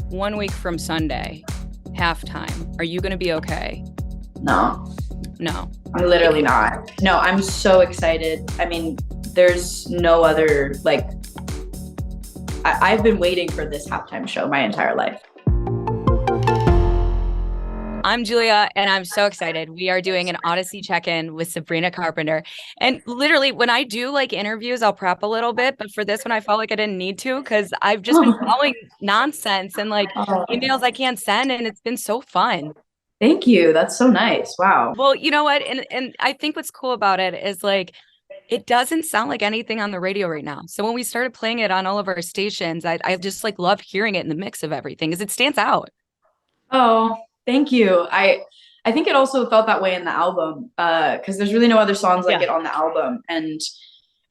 1 week from Sunday, halftime. Are you going to be okay? No, No. I'm literally not. No, I'm so excited. I mean, there's no other, like, I've been waiting for this halftime show my entire life. I'm Julia, and I'm so excited. We are doing an Audacy check-in with Sabrina Carpenter. And literally, when I do like interviews, I'll prep a little bit. But for this one, I felt like I didn't need to because I've just been following nonsense and like Oh, emails I can't send. And it's been so fun. thank you. That's so nice. Wow. Well, you know what? And I think what's cool about it is like it doesn't sound like anything on the radio right now. So when we started playing it on all of our stations, I just like love hearing it in the mix of everything because it stands out. Oh, thank you. I think it also felt that way in the album, because there's really no other songs like it on the album. And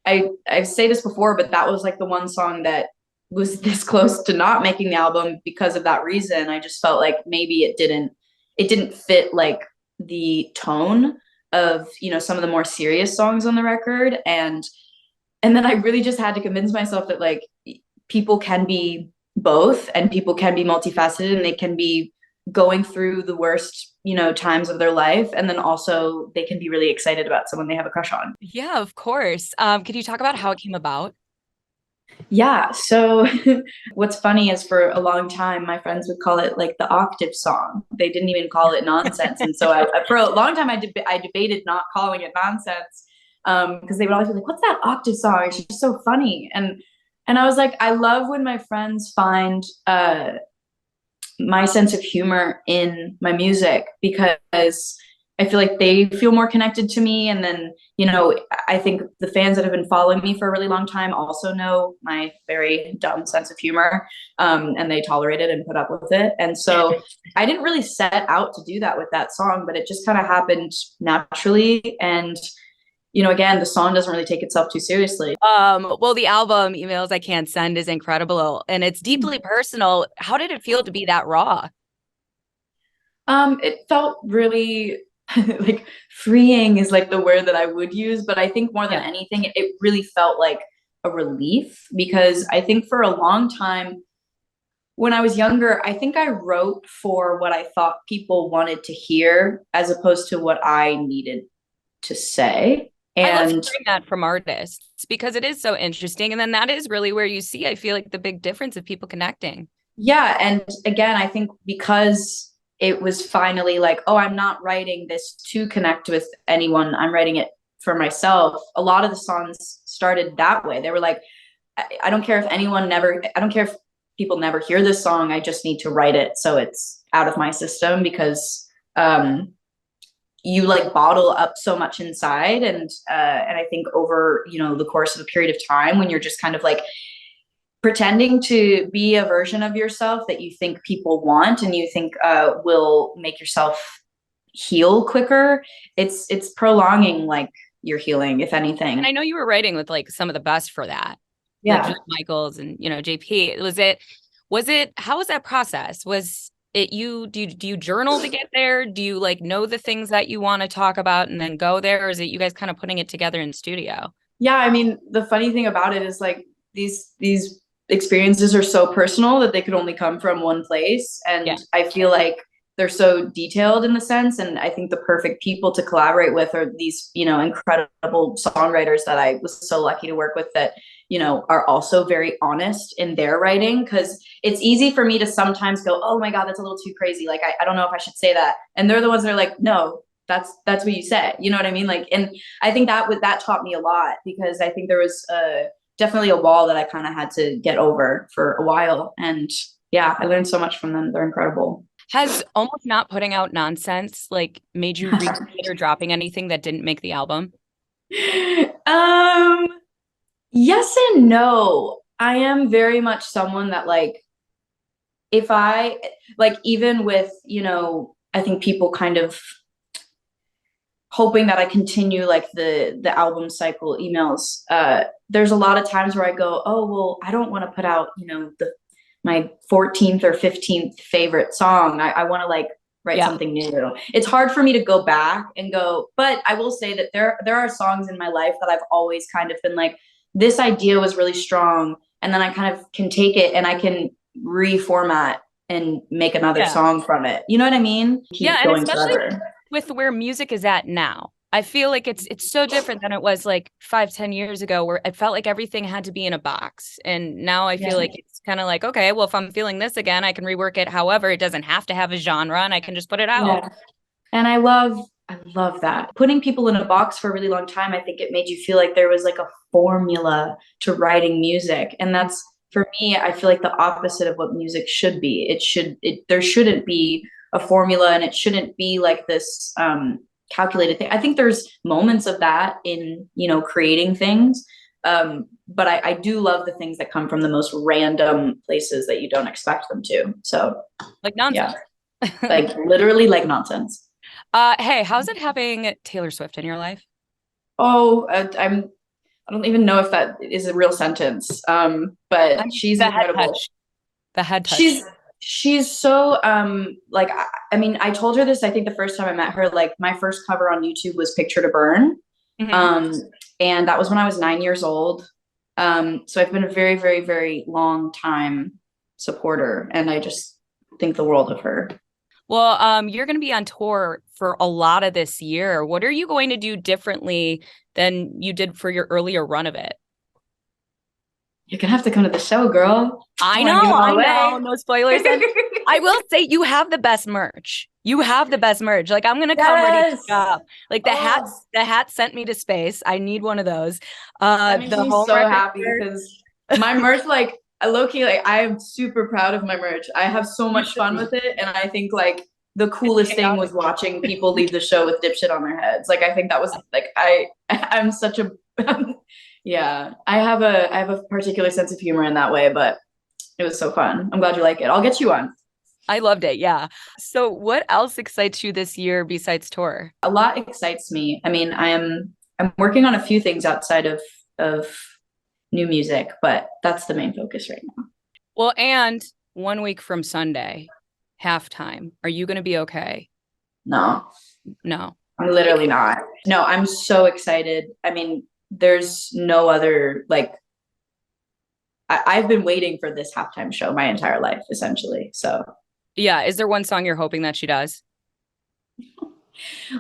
I say this before, but that was like the one song that was this close to not making the album because of that reason. I just felt like maybe it didn't fit like the tone of, some of the more serious songs on the record. And then I really just had to convince myself that like people can be both and people can be multifaceted and they can be going through the worst, times of their life. And then also they can be really excited about someone they have a crush on. Yeah, of course. Could you talk about how it came about? Yeah. So what's funny is for a long time, my friends would call it like the octave song. They didn't even call it nonsense. And so for a long time, I debated not calling it nonsense, because they would always be like, what's that octave song? It's just so funny. And I was like, I love when my friends find my sense of humor in my music because I feel like they feel more connected to me. And then, I think the fans that have been following me for a really long time also know my very dumb sense of humor, and they tolerate it and put up with it. And so I didn't really set out to do that with that song, but it just kind of happened naturally. And again, the song doesn't really take itself too seriously. Well, the album Emails I Can't Send is incredible and it's deeply personal. How did it feel to be that raw? It felt really like freeing is like the word that I would use, but I think more than anything, it really felt like a relief because I think for a long time when I was younger, I think I wrote for what I thought people wanted to hear as opposed to what I needed to say. I love And hearing that from artists because it is so interesting. And then that is really where you see, I feel like the big difference of people connecting. yeah, and again, I think because it was finally like, oh, I'm not writing this to connect with anyone. I'm writing it for myself. A lot of the songs started that way. They were like, I don't care if I don't care if people never hear this song. I just need to write it so it's out of my system because you like bottle up so much inside. And I think over, the course of a period of time when you're just kind of like pretending to be a version of yourself that you think people want and you think will make yourself heal quicker, it's prolonging like your healing, if anything. And I know you were writing with like some of the best for that. Yeah. Like Michaels and, JP. How was that process? Was it do you journal to get there? Do you like know the things that you want to talk about and then go there? Or is it you guys kind of putting it together in studio? Yeah, I mean, the funny thing about it is like these experiences are so personal that they could only come from one place. And I feel like they're so detailed in the sense. And I think the perfect people to collaborate with are these, incredible songwriters that I was so lucky to work with that, are also very honest in their writing. Cause it's easy for me to sometimes go, oh my God, that's a little too crazy. Like, I don't know if I should say that. And they're the ones that are like, no, that's what you said. You know what I mean? Like, and I think that taught me a lot because I think there was definitely a wall that I kind of had to get over for a while. And yeah, I learned so much from them. They're incredible. Has almost not putting out nonsense like made you reconsider dropping anything that didn't make the album? um, yes and no. I am very much someone that like, if I like, even with, I think people kind of hoping that I continue like the album cycle emails, there's a lot of times where I go, oh, well, I don't want to put out, my 14th or 15th favorite song. I want to like write something new. It's hard for me to go back and go, but I will say that there are songs in my life that I've always kind of been like, this idea was really strong. And then I kind of can take it and I can reformat and make another Yeah. song from it. You know what I mean? Yeah, Keep and going especially forever. with where music is at now. I feel like it's so different than it was like 5, 10 years ago, where it felt like everything had to be in a box. And now I feel Yeah. like it's kind of like, okay, well, if I'm feeling this again, I can rework it. However, it doesn't have to have a genre and I can just put it out. Yeah. And I love that. Putting people in a box for a really long time, I think it made you feel like there was like a formula to writing music. And that's for me, I feel like the opposite of what music should be. There shouldn't be a formula, and it shouldn't be like this calculated thing. I think there's moments of that in, creating things. But I do love the things that come from the most random places that you don't expect them to. So Like yeah, nonsense. like literally like nonsense. Hey, how's it having Taylor Swift in your life? Oh, I don't even know if that is a real sentence. I But mean, she's the head incredible. touch. The head touch. She's so like I mean, I told her this, I think the first time I met her, like my first cover on YouTube was Picture to Burn. Mhm. Um, and that was when I was 9 years old. So I've been a very, very, very long time supporter, and I just think the world of her. Well, you're going to be on tour for a lot of this year. What are you going to do differently than you did for your earlier run of it? You're gonna have to come to the show, girl. I I want to know, give it I all know, away. no spoilers. And I will say you have the best merch. You have the best merch. Like I'm gonna come ready to Yes. shop. Like Oh, the hat sent me to space. I need one of those. that makes The me home so record happy shirt. because my merch, like, I low key, like, I am super proud of my merch. I have so You much should fun be. with it, and I think like the It's coolest thing chaotic. was watching people leave the show with dipshit on their heads. Like, I think that was like I'm such a yeah. I have a particular sense of humor in that way, but it was so fun. I'm glad you like it. I'll get you on. I loved it. Yeah. So what else excites you this year besides tour? A lot excites me. I mean, I'm working on a few things outside of new music, but that's the main focus right now. Well, and 1 week from Sunday, halftime. Are you gonna be okay? No, No. I'm literally not. No, I'm so excited. I mean, there's no other like I've been waiting for this halftime show my entire life, essentially. So Yeah. Is there one song you're hoping that she does?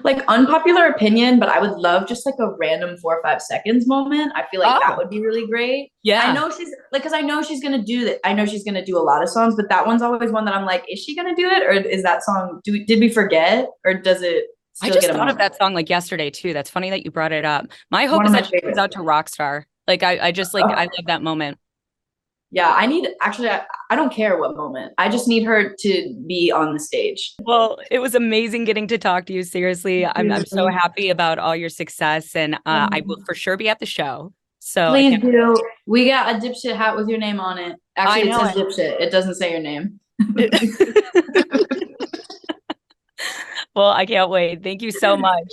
like unpopular opinion, but I would love just like a random 4 or 5 seconds moment. I feel like that Oh, would be really great. I yeah. know she's like, because I know she's gonna do that. I know she's gonna do a lot of songs, but that one's always one that I'm like, is she gonna do it, or is that song? Did we forget, or does it I still just get a thought of moment? that song like yesterday too. That's funny that you brought it up. My hope One is of my that she comes favorites. out to Rockstar. Like I just like I Oh, love that moment. yeah, I need actually. I don't care what moment. I just need her to be on the stage. Well, it was amazing getting to talk to you. Seriously, I'm so Thank happy about all your success, and I will you. for sure be at the show. So I Please can't. do. We got a dipshit hat with your name on it. I Actually, it know says dipshit. It doesn't say your name. it. Well, I can't wait. Thank you so much.